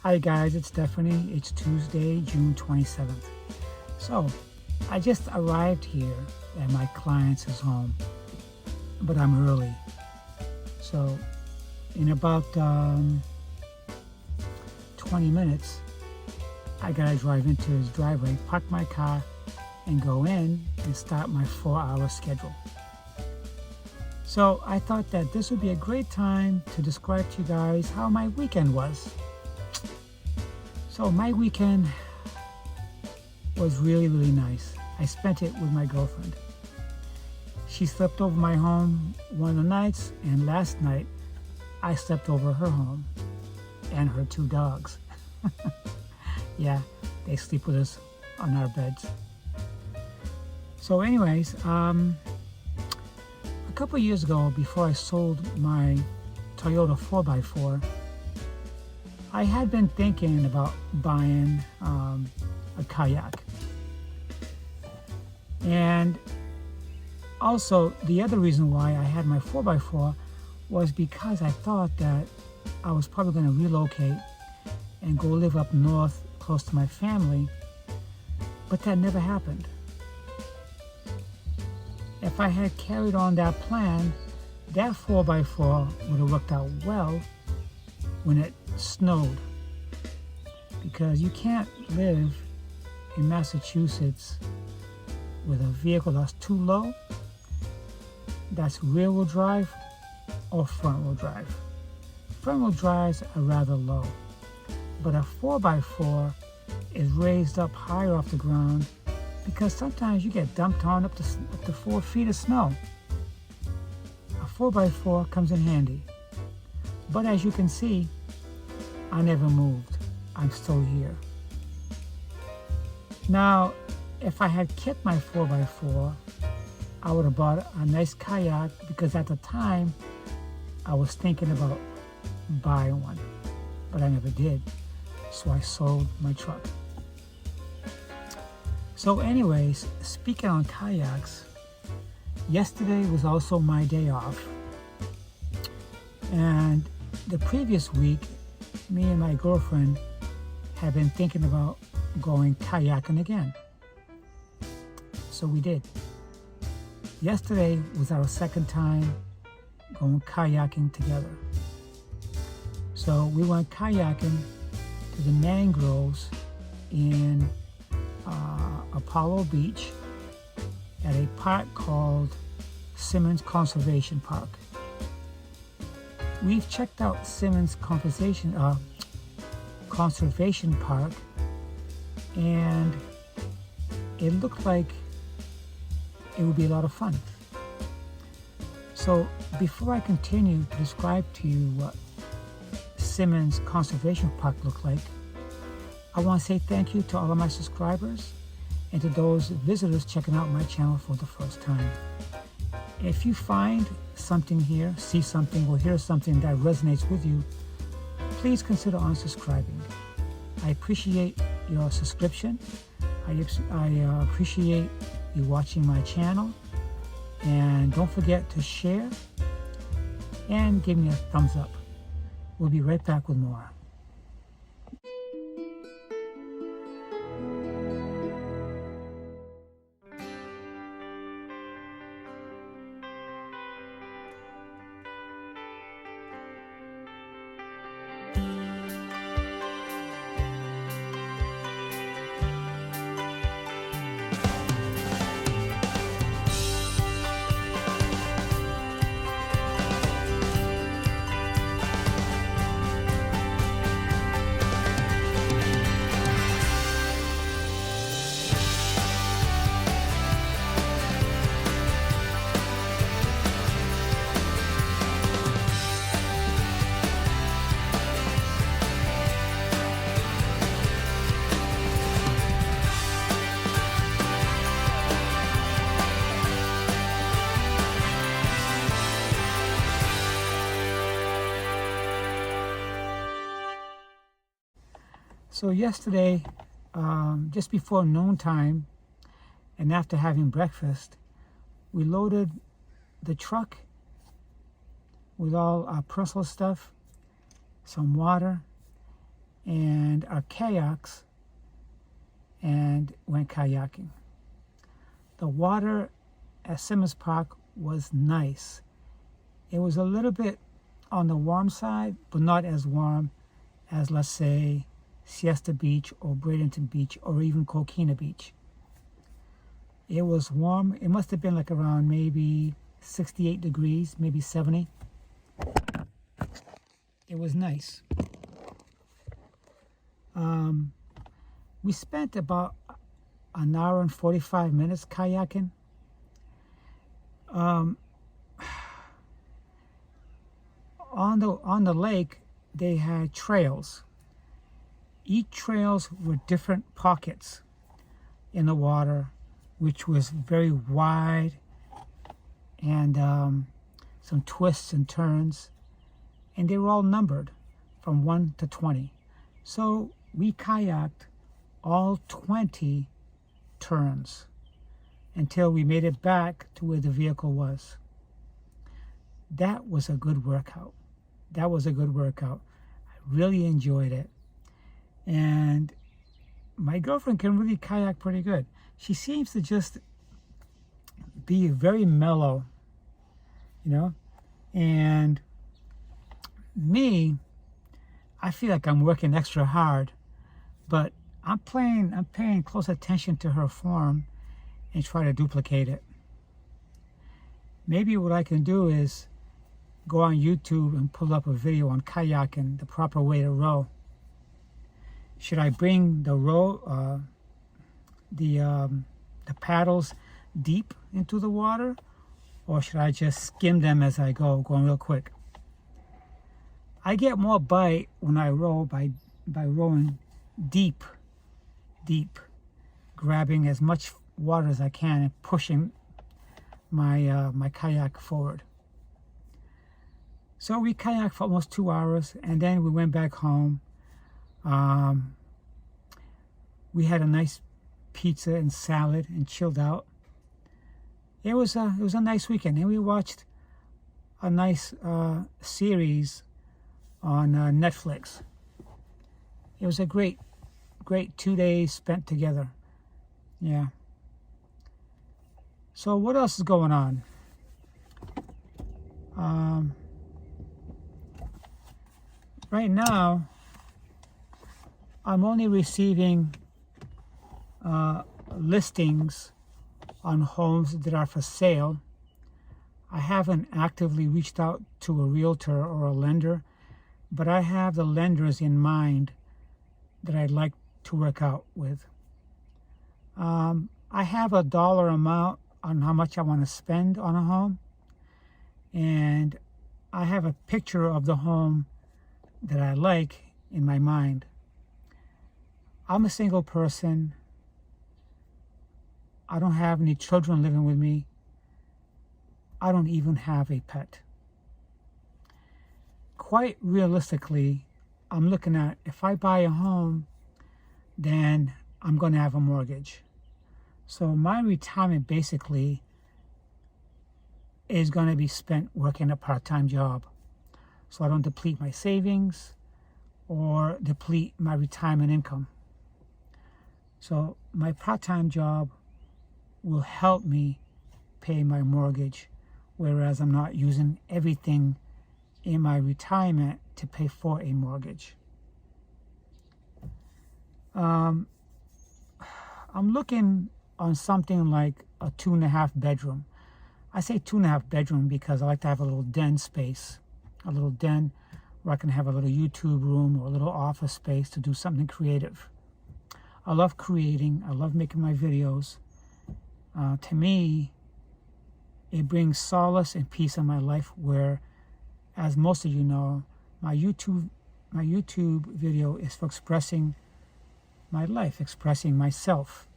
Hi guys, it's Stephanie. It's Tuesday, June 27th. So, I just arrived here at my client's home, but I'm early. So, in about 20 minutes, I gotta drive into his driveway, park my car, and go in and start my 4-hour schedule. So, I thought that this would be a great time to describe to you guys how my weekend was. So my weekend was really nice. I spent it with my girlfriend. She slept over my home one of the nights, and last night I slept over her home and her 2 dogs. Yeah, they sleep with us on our beds. So anyways, a couple years ago, before I sold my Toyota 4x4, I had been thinking about buying a kayak. And also, the other reason why I had my 4x4 was because I thought that I was probably going to relocate and go live up north close to my family, but that never happened. If I had carried on that plan, that 4x4 would have worked out well when it snowed, because you can't live in Massachusetts with a vehicle that's too low, that's rear-wheel drive or front-wheel drive. Front-wheel drives are rather low, but a 4x4 is raised up higher off the ground because sometimes you get dumped on up to 4 feet of snow. A 4x4 comes in handy, but as you can see, I never moved. I'm still here. Now, if I had kept my 4x4, I would have bought a nice kayak, because at the time I was thinking about buying one, but I never did. So I sold my truck. So anyways, speaking on kayaks, yesterday was also my day off. And the previous week, me and my girlfriend have been thinking about going kayaking again. So we did. Yesterday was our second time going kayaking together. So we went kayaking to the mangroves in Apollo Beach at a park called Simmons Conservation Park. We've checked out Simmons Conservation Park, and it looked like it would be a lot of fun. So before I continue to describe to you what Simmons Conservation Park looked like, I want to say thank you to all of my subscribers and to those visitors checking out my channel for the first time. If you find something here, see something, or hear something that resonates with you, please consider unsubscribing. I appreciate your subscription. I appreciate you watching my channel. And don't forget to share and give me a thumbs up. We'll be right back with more. So yesterday, just before noontime, and after having breakfast, we loaded the truck with all our personal stuff, some water, and our kayaks and went kayaking. The water at Simmons Park was nice. It was a little bit on the warm side, but not as warm as, let's say, Siesta Beach or Bradenton Beach or even Coquina Beach. It was warm. It must have been like around maybe 68 degrees, maybe 70. It was nice. We spent about an hour and 45 minutes kayaking. On the lake, they had trails. Each trails were different pockets in the water, which was very wide, and some twists and turns, and they were all numbered from 1 to 20. So we kayaked all 20 turns until we made it back to where the vehicle was. That was a good workout. That was a good workout. I really enjoyed it. And my girlfriend can really kayak pretty good. She seems to just be very mellow, you know. And me, I feel like I'm working extra hard, but I'm paying close attention to her form and try to duplicate it. Maybe what I can do is go on YouTube and pull up a video on kayaking, the proper way to row. Should I bring the the paddles deep into the water, or should I just skim them as I go, going real quick? I get more bite when I row by rowing deep, grabbing as much water as I can and pushing my my kayak forward. So we kayaked for almost 2 hours, and then we went back home. We had a nice pizza and salad and chilled out. It was a nice weekend, and we watched a nice series on Netflix. It was a great 2 days spent together. Yeah. So what else is going on? Right now, I'm only receiving listings on homes that are for sale. I haven't actively reached out to a realtor or a lender, but I have the lenders in mind that I'd like to work out with. I have a dollar amount on how much I want to spend on a home, and I have a picture of the home that I like in my mind. I'm a single person. I don't have any children living with me. I don't even have a pet. Quite realistically, I'm looking at, if I buy a home, then I'm going to have a mortgage. So my retirement basically is going to be spent working a part-time job, so I don't deplete my savings or deplete my retirement income. So my part-time job will help me pay my mortgage, whereas I'm not using everything in my retirement to pay for a mortgage. I'm looking on something like a 2.5 bedroom. I say 2.5 bedroom because I like to have a little den space, a little den where I can have a little YouTube room or a little office space to do something creative. I love creating. I love making my videos. To me, it brings solace and peace in my life, where, as most of you know, my YouTube video is for expressing my life, expressing myself,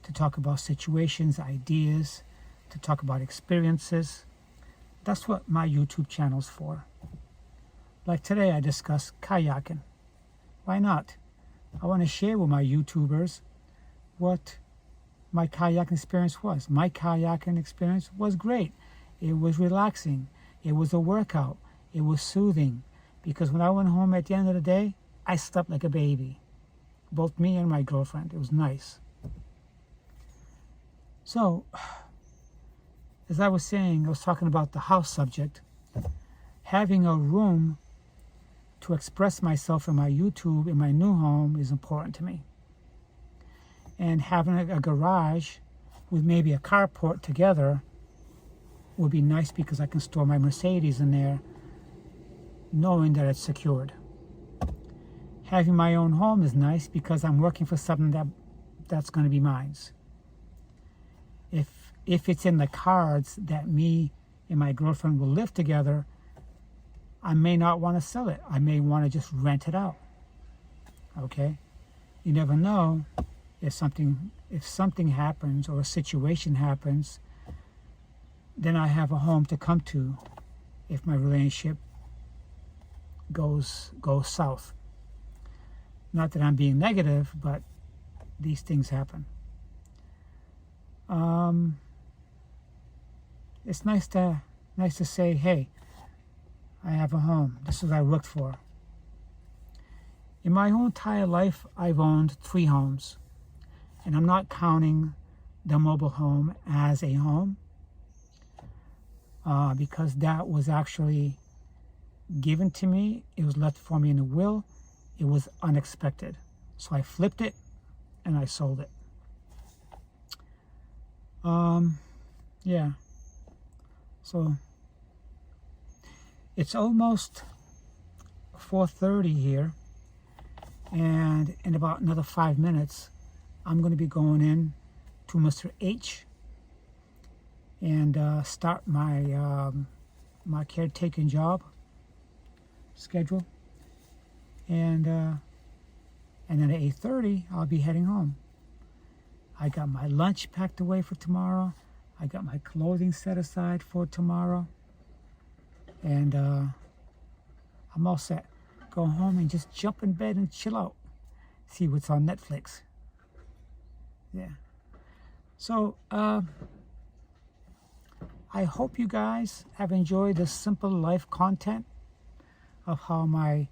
to talk about situations, ideas, to talk about experiences. That's what my YouTube channel's for. Like today, I discussed kayaking. Why not? I want to share with my YouTubers what my kayaking experience was. My kayaking experience was great. It was relaxing. It was a workout. It was soothing. Because when I went home at the end of the day, I slept like a baby. Both me and my girlfriend. It was nice. So, as I was saying, I was talking about the house subject. Having a room to express myself in my YouTube in my new home is important to me. And having a garage with maybe a carport together would be nice because I can store my Mercedes in there knowing that it's secured. Having my own home is nice because I'm working for something that's going to be mine. If it's in the cards that me and my girlfriend will live together, I may not want to sell it. I may want to just rent it out. Okay? You never know if something happens or a situation happens, then I have a home to come to if my relationship goes south. Not that I'm being negative, but these things happen. It's nice to say, hey, I have a home. This is what I worked for. In my whole entire life, I've owned 3 homes. And I'm not counting the mobile home as a home because that was actually given to me. It was left for me in a will. It was unexpected. So I flipped it and I sold it. Yeah. So it's almost 4:30 here, and in about another 5 minutes I'm going to be going in to Mr. H and start my my caretaking job schedule, and then at 8:30 I'll be heading home. I got my lunch packed away for tomorrow. I got my clothing set aside for tomorrow. And I'm all set. Go home and just jump in bed and chill out. See what's on Netflix. Yeah. So, I hope you guys have enjoyed this simple life content of how my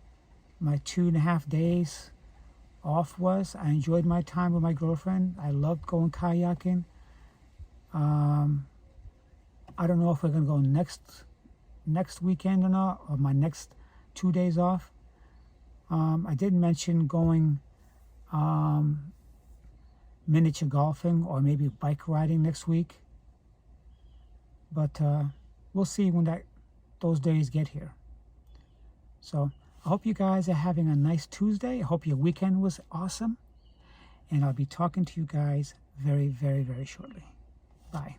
2.5 days off was. I enjoyed my time with my girlfriend. I loved going kayaking. I don't know if we're going to go next weekend or not, or my next 2 days off. I did mention going miniature golfing or maybe bike riding next week, but we'll see when those days get here. So I hope you guys are having a nice Tuesday. I hope your weekend was awesome, and I'll be talking to you guys very, very, very shortly. Bye.